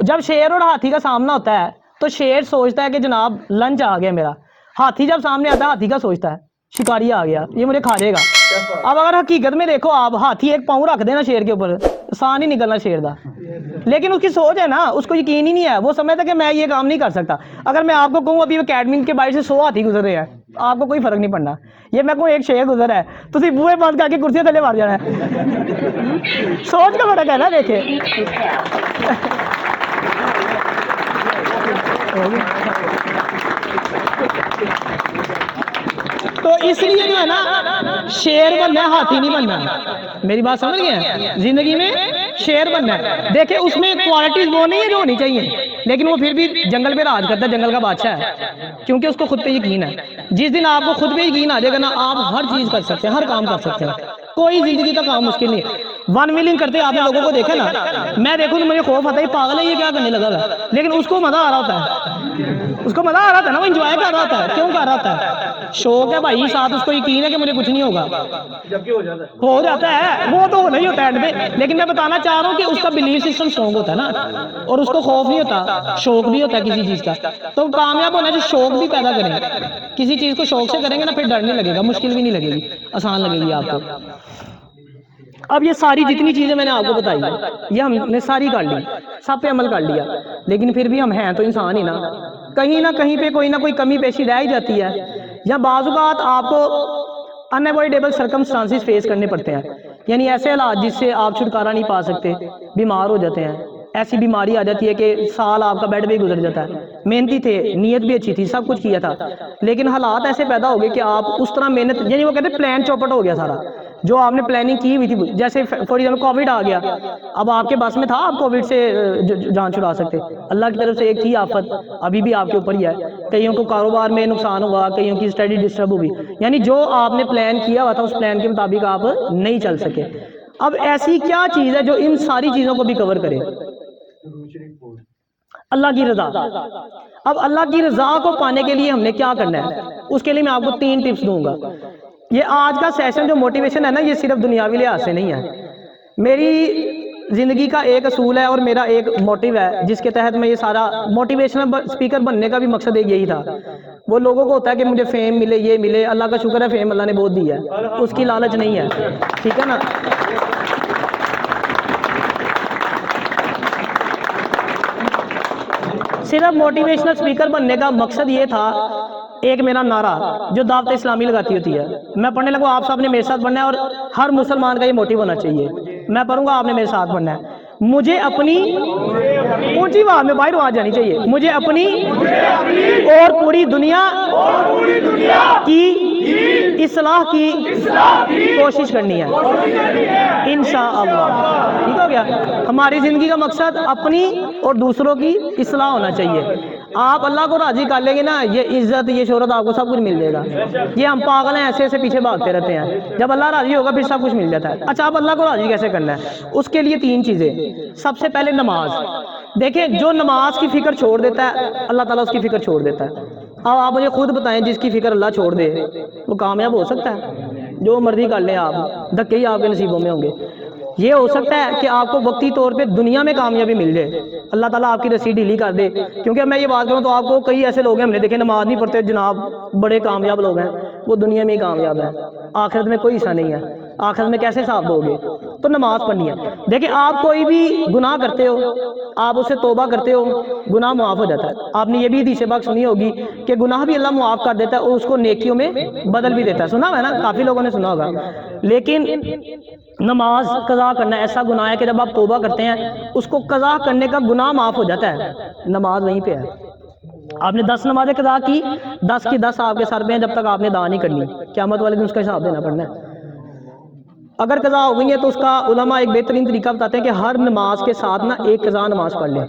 جب شیر اور ہاتھی کا سامنا ہوتا ہے تو شیر سوچتا ہے کہ جناب لنچ آ گیا میرا. ہاتھی جب سامنے آتا ہے, ہاتھی کا سوچتا ہے شکاری آ گیا, یہ مجھے کھا لے گا. اب اگر حقیقت میں دیکھو آپ, ہاتھی ایک پاؤں رکھ دینا شیر کے اوپر, سان ہی نکلنا شیر دا. لیکن اس کی سوچ ہے نا, اس کو یقین ہی نہیں ہے, وہ سمجھتا ہے کہ میں یہ کام نہیں کر سکتا. اگر میں آپ کو کہوں ابھی اکیڈمی کے باہر سے 100 ہاتھی گزر رہے ہیں, آپ کو کوئی فرق نہیں پڑنا. یہ میں کہوں ایک شیر گزر ہے تو صرف بوئے بند کر کے کرسیاں تھلے مار جانا ہے. سوچ کا فرق ہے نا. دیکھیں تو اس لیے جو ہے نا شیر بننا ہے، ہاتھی نہیں بننا ہے. میری بات سمجھ گئے؟ زندگی میں شیر بننا ہے. دیکھیں اس میں کوالٹیز وہ نہیں ہے جو ہونی چاہیے، لیکن وہ پھر بھی جنگل پہ راج کرتا ہے، جنگل کا بادشاہ ہے، کیونکہ اس کو خود پہ یقین ہے. جس دن آپ کو خود پہ یقین آ جائے گا نا، آپ ہر چیز کر سکتے ہیں، ہر کام کر سکتے ہیں. کوئی زندگی کا کام مشکل نہیں ہے. 1 ملین کرتے آپ نے لوگوں کو دیکھا نا، میں دیکھوں تو مجھے خوف آتا ہے، پاگل ہے یہ کیا کرنے لگا ہے، لیکن اس کو مزہ آ رہا ہوتا ہے، اس کو مزہ آ رہا تھا نا، وہ انجوائے کر رہا تھا. کیوں کر رہا تھا؟ شوق ہے بھائی، ساتھ اس کو یقین ہے کہ مجھے کچھ نہیں ہوگا. ہو جاتا ہے، وہ تو نہیں ہوتا اینڈ پہ. لیکن میں بتانا چاہ رہا ہوں کہ اس کا بلیف سسٹم اسٹرانگ ہوتا ہے نا، اور اس کو خوف نہیں ہوتا، شوق بھی ہوتا ہے کسی چیز کا. تو کامیاب ہونا جو شوق بھی پیدا کریں، کسی چیز کو شوق سے کریں گے نا، پھر ڈر نہیں لگے گا، مشکل بھی نہیں لگے گی، آسان لگے گی آپ کو. اب یہ ساری جتنی چیزیں میں نے آپ کو بتائی یہ ہم نے ساری کر لی، سب پہ عمل کر لیا، لیکن پھر بھی ہم ہیں تو انسان ہی نا، کہیں نہ کہیں پہ کوئی نہ کوئی کمی پیشی رہ ہی جاتی ہے، یا بعض اوقات آپ کو انیوائڈیبل سرکمسٹانسز فیس کرنے پڑتے ہیں. یعنی ایسے حالات جس سے آپ چھٹکارا نہیں پا سکتے، بیمار ہو جاتے ہیں، ایسی بیماری آ جاتی ہے کہ سال آپ کا بیڈ پہ گزر جاتا ہے. محنتی تھے، نیت بھی اچھی تھی، سب کچھ کیا تھا، لیکن حالات ایسے پیدا ہو گئے کہ آپ اس طرح محنت، یعنی وہ کہتے ہیں پلان چوپٹ ہو گیا سارا، جو آپ نے پلاننگ کی ہوئی تھی. جیسے فار ایگزامپل کووڈ آ گیا، اب آپ کے بس میں تھا آپ کووڈ سے جان چھڑا سکتے؟ اللہ کی طرف سے ایک تھی آفت، ابھی بھی آپ کے اوپر ہی ہے. کئیوں کو کاروبار میں نقصان ہوا، کئیوں کی اسٹڈی ڈسٹرب ہوئی، یعنی جو آپ نے پلان کیا ہوا تھا اس پلان کے مطابق آپ نہیں چل سکے. اب ایسی کیا چیز ہے جو ان ساری چیزوں کو بھی کور کرے؟ اللہ کی رضا. اب اللہ کی رضا کو پانے کے لیے ہم نے کیا کرنا ہے؟ اس کے لیے میں آپ کو 3 ٹپس دوں گا. یہ آج کا سیشن جو موٹیویشن ہے نا، یہ صرف دنیاوی لحاظ سے نہیں ہے. میری زندگی کا ایک اصول ہے اور میرا ایک موٹیو ہے جس کے تحت میں یہ سارا موٹیویشنل اسپیکر بننے کا بھی مقصد ایک یہی تھا. وہ لوگوں کو ہوتا ہے کہ مجھے فیم ملے، یہ ملے. اللہ کا شکر ہے فیم اللہ نے بہت دی ہے، اس کی لالچ نہیں ہے، ٹھیک ہے نا. صرف موٹیویشنل اسپیکر بننے کا مقصد یہ تھا، ایک میرا نعرہ جو دعوت اسلامی لگاتی ہوتی ہے، میں پڑھنے لگا، آپ سب نے میرے ساتھ پڑھنا ہے، اور ہر مسلمان کا یہ موٹیو ہونا چاہیے. میں پڑھوں گا، آپ نے میرے ساتھ پڑھنا ہے. مجھے اپنی اونچی آواز میں باہر آواز جانی چاہیے، مجھے اپنی اور پوری دنیا کی اصلاح کی کوشش کرنی ہے انشاءاللہ. ٹھیک ہو گیا؟ ہماری زندگی کا مقصد اپنی اور دوسروں کی اصلاح ہونا چاہیے. آپ اللہ کو راضی کر لیں گے نا، یہ عزت، یہ شہرت، آپ کو سب کچھ مل جائے گا. یہ ہم پاگل ہیں، ایسے ایسے پیچھے بھاگتے رہتے ہیں. جب اللہ راضی ہوگا پھر سب کچھ مل جاتا ہے. اچھا، آپ اللہ کو راضی کیسے کرنا ہے؟ اس کے لیے 3 چیزیں. سب سے پہلے نماز. دیکھیں جو نماز کی فکر چھوڑ دیتا ہے اللہ تعالیٰ اس کی فکر چھوڑ دیتا ہے. اب آپ مجھے خود بتائیں، جس کی فکر اللہ چھوڑ دے وہ کامیاب ہو سکتا ہے؟ جو مرضی کر لیں آپ، دھکے ہی آپ کے نصیبوں میں ہوں گے. یہ ہو سکتا ہے کہ آپ کو وقتی طور پہ دنیا میں کامیابی مل جائے، اللہ تعالیٰ آپ کی رسی ڈھیلی کر دے. کیونکہ میں یہ بات کروں تو آپ کو کئی ایسے لوگ ہیں، ہم نے دیکھے نماز نہیں پڑھتے جناب، بڑے کامیاب لوگ ہیں، وہ دنیا میں ہی کامیاب ہیں، آخرت میں کوئی حصہ نہیں ہے. آخرت میں کیسے حساب دو گے؟ تو نماز پڑھنی ہے. دیکھیں آپ کوئی بھی گناہ کرتے ہو، آپ اسے توبہ کرتے ہو، گناہ معاف ہو جاتا ہے. آپ نے یہ بھی حدیث پاک سنی ہوگی کہ گناہ بھی اللہ معاف کر دیتا ہے اور اس کو نیکیوں میں بدل بھی دیتا ہے. سنا ہوا ہے نا؟ کافی لوگوں نے سنا ہوگا. لیکن نماز قضا کرنا ایسا گناہ ہے کہ جب آپ توبہ کرتے ہیں اس کو قضا کرنے کا گناہ معاف ہو جاتا ہے. نماز وہیں پہ ہے. آپ نے 10 نمازیں قضا کی، 10 کی 10 آپ کے سر پہ ہیں جب تک آپ نے ادا نہیں کرنی. قیامت والے دن اس کا حساب دینا پڑنا ہے. اگر قضا ہو گئی ہے تو اس کا علماء ایک بہترین طریقہ بتاتے ہیں کہ ہر نماز کے ساتھ نا ایک قضا نماز پڑھ لیں.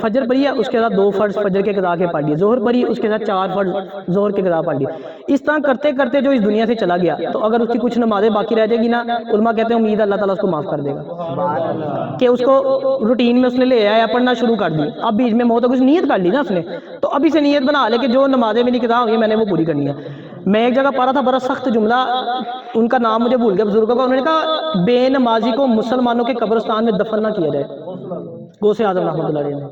فجر پڑھی ہے، اس کے ساتھ 2 فرض فجر کے قضا کے پڑھ لیے. ظہر پڑھی، اس کے ساتھ 4 فرض ظہر کے قضا پڑھ لیے. اس طرح کرتے کرتے جو اس دنیا سے چلا گیا، تو اگر اس کی کچھ نمازیں باقی رہ جائے گی نا، علماء کہتے ہیں امید اللہ تعالیٰ اس کو معاف کر دے گا، کہ اس کو روٹین میں اس نے لے آیا، پڑھنا شروع کر دی. اب بیچ میں موت ہو گئی، نیت کر لی نا اس نے، تو ابھی سے نیت بنا لے کہ جو نمازیں میری قضا ہوگی میں نے وہ پوری کرنی ہے. میں ایک جگہ پڑھا تھا، بڑا سخت جملہ، ان کا نام مجھے بھول گیا بزرگوں کا. انہوں نے کہا بے نمازی کو مسلمانوں کے قبرستان میں دفن نہ کیا جائے. غوث اعظم رحمۃ اللہ علیہ نے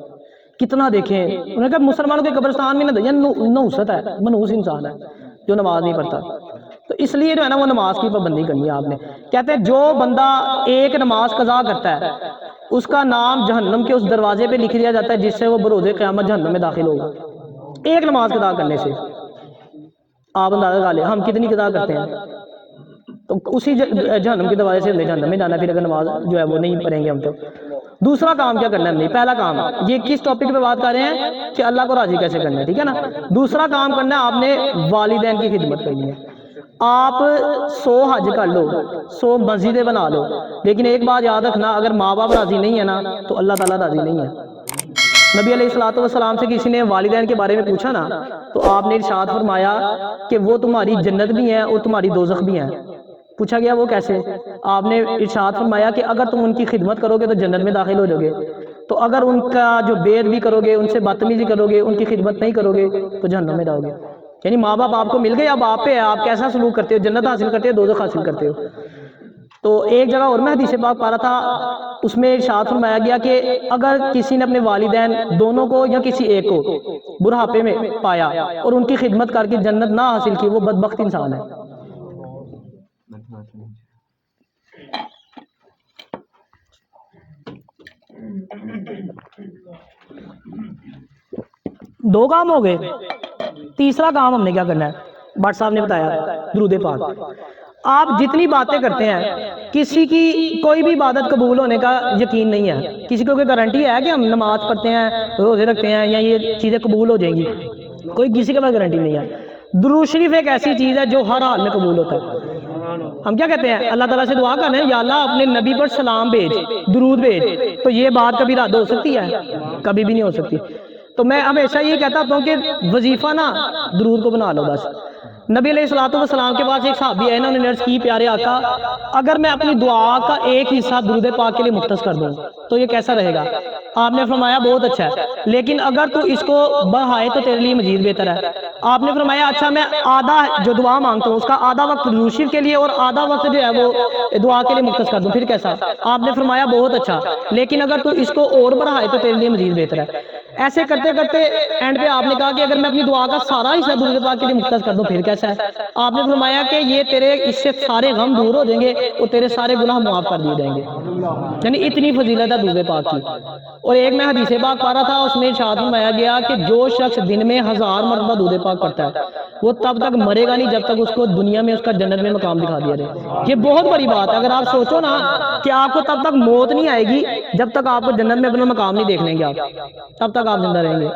کتنا دیکھیں، انہوں نے کہا مسلمانوں کے قبرستان میں نہ، نحوست ہے، منحوس انسان ہے جو نماز نہیں پڑھتا. تو اس لیے جو ہے نا وہ نماز کی پابندی کرنی ہے آپ نے. کہتے ہیں جو بندہ ایک نماز قضا کرتا ہے اس کا نام جہنم کے اس دروازے پہ لکھ دیا جاتا ہے جس سے وہ بروز قیامت جہنم میں داخل ہوگا. ایک نماز قضا کرنے سے. آپ اندازہ کر لیں ہم کتنی قضا کرتے ہیں، تو اسی جہنم کے دروازے سے ہمیں جہنم میں جانا. پھر اگر نماز جو ہے وہ نہیں پڑھیں گے ہم تو دوسرا کام کیا کرنا ہے ہم نے؟ پہلا کام یہ کس ٹاپک پہ بات کر رہے ہیں کہ اللہ کو راضی کیسے کرنا ہے، ٹھیک ہے نا. دوسرا کام کرنا ہے آپ نے والدین کی خدمت کرنی ہے. آپ 100 حج کر لو، 100 مسجدیں بنا لو، لیکن ایک بات یاد رکھنا، اگر ماں باپ راضی نہیں ہے نا تو اللہ تعالیٰ راضی نہیں ہے. نبی علیہ الصلوۃ والسلام سے کسی نے والدین کے بارے میں پوچھا نا تو آپ نے ارشاد فرمایا کہ وہ تمہاری جنت بھی ہیں اور تمہاری دوزخ بھی ہیں. پوچھا گیا وہ کیسے؟ آپ نے ارشاد فرمایا کہ اگر تم ان کی خدمت کرو گے تو جنت میں داخل ہو جاؤ گے، تو اگر ان کا جو بے ادبی کرو گے، ان سے بدتمیزی کرو گے، ان کی خدمت نہیں کرو گے تو جہنم میں جاؤ گے. یعنی ماں باپ آپ کو مل گئے، اب آپ پہ ہے آپ کیسا سلوک کرتے ہو، جنت حاصل کرتے ہو دوزخ حاصل کرتے ہو. تو ایک جگہ اور میں حدیث پاک پا رہا تھا، اس میں ارشاد فرمایا گیا کہ اگر کسی نے اپنے والدین دونوں کو یا کسی ایک کو بڑھاپے میں پایا اور ان کی خدمت کر کے جنت نہ حاصل کی، وہ بدبخت انسان ہے. دو کام ہو گئے. تیسرا کام ہم نے کیا کرنا ہے؟ بٹ صاحب نے بتایا درود پاک. آپ جتنی باتیں کرتے ہیں، کسی کی کوئی بھی عبادت قبول ہونے کا یقین نہیں ہے. کسی کو کوئی گارنٹی ہے کہ ہم نماز پڑھتے ہیں، روزے رکھتے ہیں یا یہ چیزیں قبول ہو جائیں گی؟ کوئی کسی کے پاس گارنٹی نہیں ہے. درود شریف ایک ایسی چیز ہے جو ہر حال میں قبول ہوتا ہے. ہم کیا کہتے ہیں؟ اللہ تعالیٰ سے دعا کرنا ہے یا اللہ اپنے نبی پر سلام بھیج، درود بھیج. تو یہ بات کبھی رد ہو سکتی ہے؟ کبھی بھی نہیں ہو سکتی. تو میں ہمیشہ یہ کہتا ہوں کہ وظیفہ نا درود کو بنا لو بس. نبی علیہ الصلوۃ والسلام کے پاس ایک صحابی ہے نا، انہوں نے عرض کی پیارے آقا اگر میں اپنی دعا کا ایک حصہ درود پاک کے لیے مختص کر دوں تو یہ کیسا رہے گا؟ آپ نے فرمایا بہت اچھا ہے، لیکن اگر تو اس کو بڑھائے تو تیرے لیے مزید بہتر ہے. آپ نے فرمایا اچھا میں آدھا جو دعا مانگتا ہوں اس کا آدھا وقت درود شریف کے لیے اور آدھا وقت جو ہے وہ دعا کے لیے مختص کر دوں، پھر کیسا؟ آپ نے فرمایا بہت اچھا، لیکن اگر تو اس کو اور بڑھائے تو تیرے لیے مزید بہتر ہے. ایسے کرتے کرتے اینڈ پہ آپ نے کہا کہ اگر میں اپنی دعا کا سارا حصہ درود پاک کے لیے مختص کر دوں پھر کیسا ہے؟ آپ نے فرمایا کہ یہ تیرے اس سے سارے غم دور ہو جائیں گے اور تیرے سارے گناہ معاف کر دیے جائیں گے. یعنی اتنی فضیلت ہے درود پاک کی. اور ایک میں حدیث پاک پا رہا تھا، اس میں ارشاد فرمایا گیا کہ جو شخص دن میں 1000 مرتبہ درود پاک پڑھتا ہے وہ تب تک مرے گا نہیں جب تک اس کو دنیا میں اس کا جنت میں مقام دکھا دیا جائے. یہ بہت بڑی بات ہے. اگر آپ سوچو نا کہ آپ کو تب تک موت نہیں آئے گی جب تک آپ کو جنت میں اپنا مقام نہیں دیکھ لیں گے، آپ تب تک آپ زندہ رہیں گے.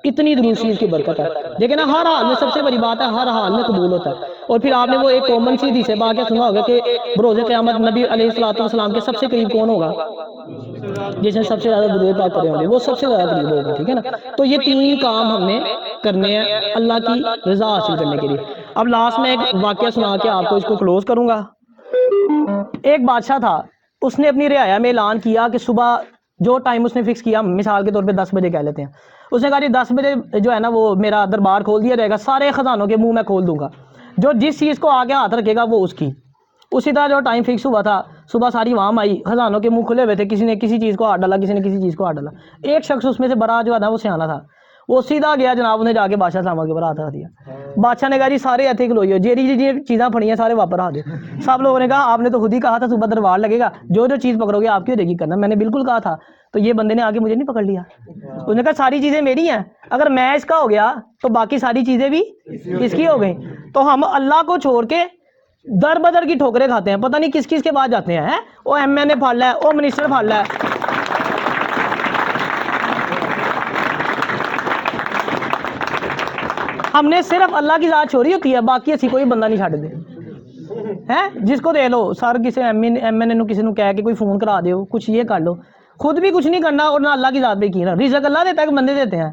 اتنی درود شریف کی برکت ہے. لیکن ہر حال میں سب سے بڑی بات ہے ہر حال میں قبول ہوتا ہے. اور پھر آپ نے وہ ایک کامن سی حدیث پاک سنا ہوگا کہ بروز قیامت نبی علیہ الصلوۃ والسلام کے سب سے قریب کون ہوگا؟ جس نے سب سے زیادہ درود پاک کرے ہوں گے وہ سب سے زیادہ قریب ہوگا. ٹھیک ہے نا. تو یہ 3 کام ہم نے کرنے ہیں اللہ کی رضا حاصل کرنے کے لیے. اب لاسٹ میں ایک واقعہ سنا کے آپ کو اس کو کلوز کروں گا. ایک بادشاہ تھا، اس نے اپنی رعایا میں اعلان کیا کہ صبح جو ٹائم اس نے فکس کیا، مثال کے طور پہ 10 بجے کہہ لیتے ہیں، اس نے کہا جی 10 بجے جو ہے نا وہ میرا دربار کھول دیا جائے گا، سارے خزانوں کے منہ میں کھول دوں گا، جو جس چیز کو آگے ہاتھ رکھے گا وہ اس کی. اسی طرح جو ٹائم فکس ہوا تھا صبح ساری عوام آئی، خزانوں کے منہ کھلے ہوئے تھے، کسی نے کسی چیز کو ہاتھ ڈالا، کسی نے کسی چیز کو ہاتھ ڈالا. ایک شخص اس میں سے بڑا جو ہے نا وہ سیانا تھا، وہ سیدھا گیا جناب، انہیں جا کے بادشاہ سلامہ کے اوپر ہاتھ رکھ دیا. بادشاہ نے کہا جی سارے ایتھے کھلوئی ہو، جی چیزاں پڑی ہیں سارے واپس آ دے. سب لوگوں نے کہا آپ نے تو خود ہی کہا تھا صبح دربار لگے گا، جو چیز پکڑو گے آپ کی ہو جائے گی. کرنا میں نے بالکل کہا تھا. تو یہ بندے نے آگے مجھے نہیں پکڑ لیا. اس نے کہا ساری چیزیں میری ہیں، اگر میں اس کا ہو گیا تو باقی ساری چیزیں بھی اس کی ہو گئیں. تو ہم اللہ کو چھوڑ کے در بدر کی ٹھوکریں کھاتے ہیں، پتہ نہیں کس کس کے بعد جاتے ہیں. وہ ایم این اے پھاڑ ہے، وہ منسٹر پھاڑ ہے. ہم نے صرف اللہ کی ذات چھوڑی ہوتی ہے، باقی اسی کوئی بندہ نہیں چھڈ دے ہیں. جس کو دے لو سر، کسی ایم این اے کسی نے کہہ کے کوئی فون کرا دیو، کچھ یہ کر لو، خود بھی کچھ نہیں کرنا اور نہ اللہ کی ذات پہ کی نا. رزق اللہ دیتا ہے کہ بندے دیتے ہیں.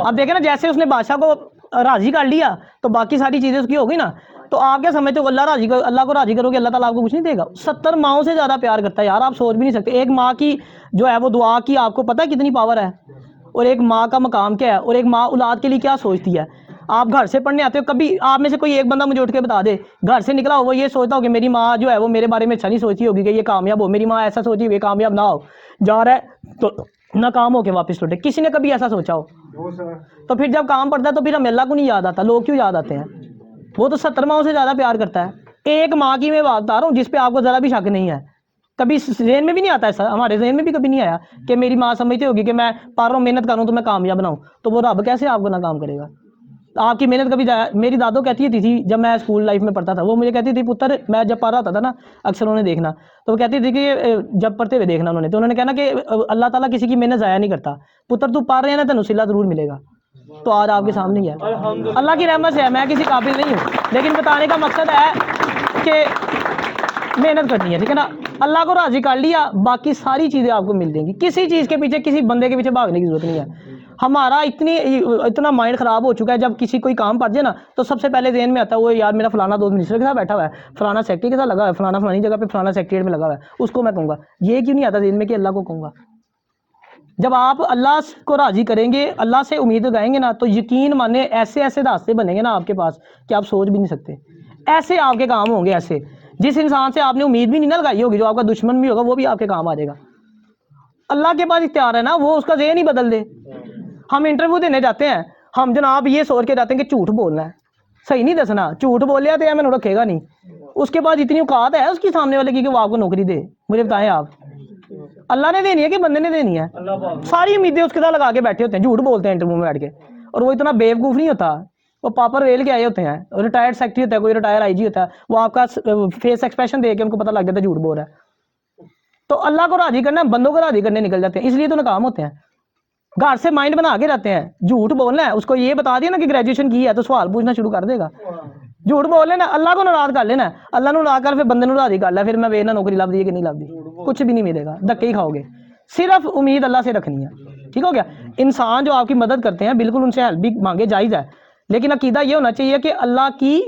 اب دیکھیں نا جیسے اس نے بادشاہ کو راضی کر لیا تو باقی ساری چیزیں اس کی ہو گئی نا. تو آپ کیا سمجھتے ہو اللہ کو راضی کرو گے اللہ تعالیٰ آپ کو کچھ نہیں دے گا؟ 70 ماؤں سے زیادہ پیار کرتا ہے یار، آپ سوچ بھی نہیں سکتے. ایک ماں کی جو ہے وہ دعا کی آپ کو پتہ ہے کتنی پاور ہے، اور ایک ماں کا مقام کیا ہے، اور ایک ماں اولاد کے لیے کیا سوچتی ہے. آپ گھر سے پڑھنے آتے ہو، کبھی آپ میں سے کوئی ایک بندہ مجھے اٹھ کے بتا دے گھر سے نکلا ہو وہ یہ سوچتا ہو کہ میری ماں جو ہے وہ میرے بارے میں اچھا نہیں سوچتی ہوگی کہ یہ کامیاب ہو، میری ماں ایسا سوچی ہوگی کامیاب نہ ہو، جا رہا ہے تو ناکام ہو کے واپس لوٹے؟ کسی نے کبھی ایسا سوچا ہو؟ تو پھر جب کام پڑتا ہے تو پھر ہمیں اللہ کو نہیں یاد آتا. لوگ کیوں یاد آتے ہیں؟ وہ تو 70 ماؤں سے زیادہ پیار کرتا ہے. ایک ماں کی میں بات بتا رہا ہوں جس پہ آپ کو ذرا بھی شک نہیں ہے، کبھی ذہن میں بھی نہیں آتا ایسا، ہمارے ذہن میں بھی کبھی نہیں آیا کہ میری ماں سمجھتی ہوگی کہ میں پڑھ رہا ہوں محنت کروں تو میں کامیاب نہ ہوں، تو وہ رب کیسے آپ کو ناکام کرے گا؟ آپ کی محنت کبھی میری دادو کہتی تھی جب میں اسکول لائف میں پڑھتا تھا، وہ مجھے کہتی تھی پتر، میں جب پڑھ رہا ہوتا تھا نا اکثر انہوں نے دیکھنا تو وہ کہتی تھی کہ جب پڑھتے ہوئے دیکھنا انہوں نے، تو انہوں نے کہنا کہ اللہ تعالیٰ کسی کی محنت ضائع نہیں کرتا، پتر تو پڑھ رہے ہیں نا تینوں صلہ ضرور ملے گا. تو آج آپ کے سامنے ہی ہے، اللہ کی رحمت سے ہے، میں کسی قابل نہیں ہوں، لیکن بتانے کا مقصد ہے کہ محنت کرنی ہے، ٹھیک ہے نا. اللہ کو راضی کر لیا، باقی ساری چیزیں آپ کو مل جائیں گی. کسی چیز کے پیچھے، کسی بندے کے پیچھے بھاگنے کی ضرورت نہیں ہے. ہمارا اتنا مائنڈ خراب ہو چکا ہے، جب کسی کوئی کام پڑ جائے نا تو سب سے پہلے ذہن میں آتا ہے وہ یار میرا فلانا دوست منسٹر کے ساتھ بیٹھا ہوا ہے، فلانا سیکٹری کے ساتھ لگا ہوا ہے، فلانا فلانی جگہ پہ فلانا سیکٹریٹ میں لگا ہوا ہے، اس کو میں کہوں گا. یہ کیوں نہیں آتا ذہن میں کہ اللہ کو کہوں گا؟ جب آپ اللہ کو راضی کریں گے، اللہ سے امید لگائیں گے نا، تو یقین مانے ایسے ایسے راستے بنیں گے نا آپ کے پاس کہ آپ سوچ بھی نہیں سکتے. ایسے آپ کے کام ہوں گے، ایسے جس انسان سے آپ نے امید بھی نہیں نہ لگائی ہوگی، جو آپ کا دشمن بھی ہوگا وہ بھی آپ کے کام آ جائے گا. اللہ کے پاس اختیار ہے نا، وہ اس کا ذہن ہی بدل دے. ہم انٹرویو دینے جاتے ہیں، ہم جناب یہ سوچ کے جاتے ہیں کہ جھوٹ بولنا ہے، صحیح نہیں دسنا، جھوٹ بول لیا تو یہ میں نے رکھے گا نہیں. اس کے بعد اتنی اوقات ہے اس کی سامنے والے کی کہ وہ آپ کو نوکری دے. مجھے بتائیں آپ، اللہ نے دینی ہے کہ بندے نے دینی ہے؟ ساری امیدیں اس کے ساتھ لگا کے بیٹھے ہوتے ہیں، جھوٹ بولتے ہیں انٹرویو میں بیٹھ کے. اور وہ اتنا بیوقوف نہیں ہوتا، وہ پاپر ریل کے آئے ہوتے ہیں، ریٹائرڈ سیکٹری ہوتا ہے، کوئی ریٹائر آئی جی ہوتا ہے، وہ آپ کا فیس ایکسپریشن دیکھ کے ان کو پتہ لگ جاتا ہے جھوٹ بول رہا ہے. تو اللہ کو راضی کرنا ہے، بندوں کو راضی کرنے نکل جاتے ہیں، اس لیے تو ناکام ہوتے ہیں. گھر سے مائنڈ بنا کے رہتے ہیں، جھوٹ بولنا ہے. اس کو یہ بتا دیا نا کہ گریجویشن کی ہے تو سوال پوچھنا شروع کر دے گا. جھوٹ بول لینا، اللہ کو ناراض کر لینا، اللہ کو ناراض کر پھر بندے کو راضی کر لیا، پھر میں وینا نوکری لب دی کہ نہیں لب دی، کچھ بھی نہیں ملے گا، دھکے ہی کھاؤ گے. صرف امید اللہ سے رکھنی ہے، ٹھیک ہو گیا. انسان جو آپ کی مدد کرتے ہیں بالکل ان سے ہیلپ بھی مانگے، جائز ہے، لیکن عقیدہ یہ ہونا چاہیے کہ اللہ کی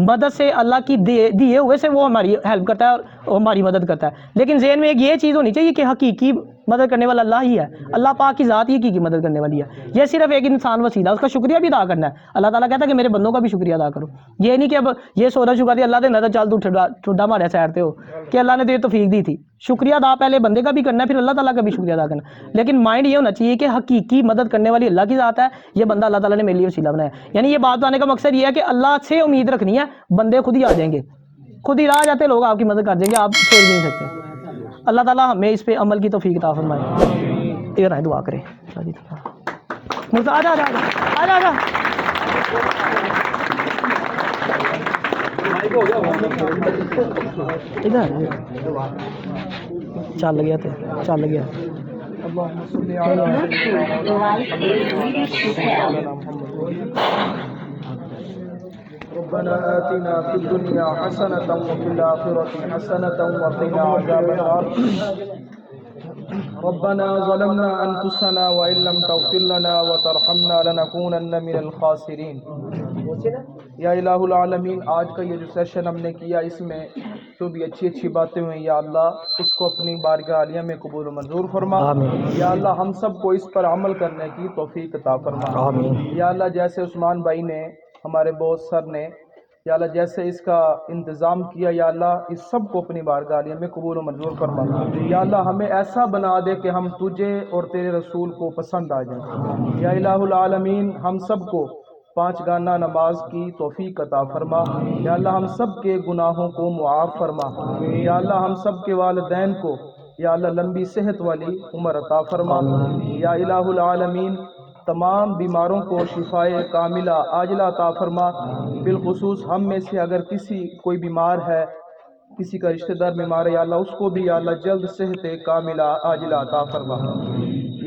مدد سے، اللہ کی دیے ہوئے سے وہ ہماری ہیلپ کرتا ہے اور ہماری مدد کرتا ہے. لیکن ذہن میں ایک یہ چیز ہونی چاہیے کہ حقیقی مدد کرنے والا اللہ ہی ہے، اللہ پاک کی ذات ہی کی مدد کرنے والی ہے. یہ صرف ایک انسان وسیلہ، اس کا شکریہ بھی ادا کرنا ہے. اللہ تعالیٰ کہتا ہے کہ میرے بندوں کا بھی شکریہ ادا کرو. یہ نہیں کہ اب یہ سونا شکر دیا اللہ دے نہ چل تو ٹھڈا ماریا سائڈ تے ہو کہ اللہ نے تو یہ توفیق دی تھی. شکریہ ادا پہلے بندے کا بھی کرنا ہے، پھر اللہ تعالیٰ کا بھی شکریہ ادا کرنا ہے. لیکن مائنڈ یہ ہونا چاہیے کہ حقیقی مدد کرنے والی اللہ کی ذات ہے، یہ بندہ اللہ تعالیٰ نے میرے لیے وسیلہ بنایا. یعنی یہ بات بتانے کا مقصد یہ ہے کہ اللہ سے امید رکھنی ہے، بندے خود ہی آ جائیں گے، خود ہی راہ جاتے لوگ آپ کی مدد کر دیں گے، آپ سوچ بھی نہیں سکتے. اللہ تعالیٰ ہمیں اس پہ عمل کی توفیق عطا فرمائے. یہ رہیں دعا کریں. آجا آجا آجا آجا ادھر چل گیا تھے، چل گیا. ربنا آتنا في الدنيا حسنة وفي الآخرة حسنة وقنا عذاب النار. ربنا ظلمنا أنفسنا وإن لم تغفر لنا وترحمنا لنكونن من الخاسرين. یا الہ العالمین، آج کا یہ جو سیشن ہم نے کیا اس میں جو بھی اچھی اچھی باتیں ہوئیں یا اللہ اس کو اپنی بارگاہ عالیہ میں قبول و منظور فرما. یا اللہ ہم سب کو اس پر عمل کرنے کی توفیق عطا فرما. یا اللہ جیسے عثمان بھائی نے، ہمارے باس سر نے، یا اللہ جیسے اس کا انتظام کیا، یا اللہ اس سب کو اپنی بارگاہ عالیہ میں قبول و منظور فرما. یا اللہ ہمیں ایسا بنا دے کہ ہم تجھے اور تیرے رسول کو پسند آ جائیں. یا الہ العالمین ہم سب کو 5 گانہ نماز کی توفیق عطا فرما. یا اللہ ہم سب کے گناہوں کو معاف فرما. یا اللہ ہم سب کے والدین کو یا اللہ لمبی صحت والی عمر عطا فرما. یا الہ العالمین تمام بیماروں کو شفائے کاملہ عاجلہ عطا فرما. بالخصوص ہم میں سے اگر کوئی بیمار ہے، کسی کا رشتہ دار بیمار ہے، یا اللہ اس کو بھی یا اللہ جلد صحت کاملہ عاجلہ عطا فرما.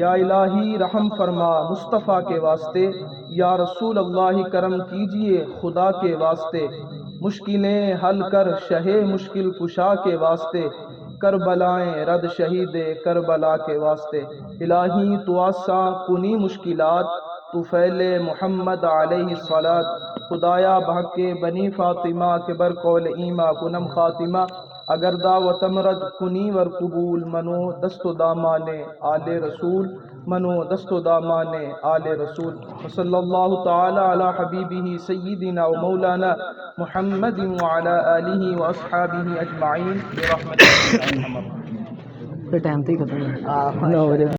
یا الہی رحم فرما مصطفیٰ کے واسطے. یا رسول اللہ کرم کیجئے خدا کے واسطے. مشکلیں حل کر شہ مشکل کشا کے واسطے. کربلائیں رد شہید کربلا کے واسطے. الہی تو آساں کنی مشکلات، تو فیلے محمد علیہ الصلاۃ. خدایا بحق بنی فاطمہ کے برقول ایما کنم خاتمہ. اگر دعوتم رد کنی ور قبول منو دست و دامان آل رسول. منو دست و دامان آل رسول. صلی اللہ تعالی علی حبیبہ سیدنا و مولانا محمد وعلی آلہ و اصحابہ اجمعین برحمتہ. ٹائم تو ہی ختم ہے.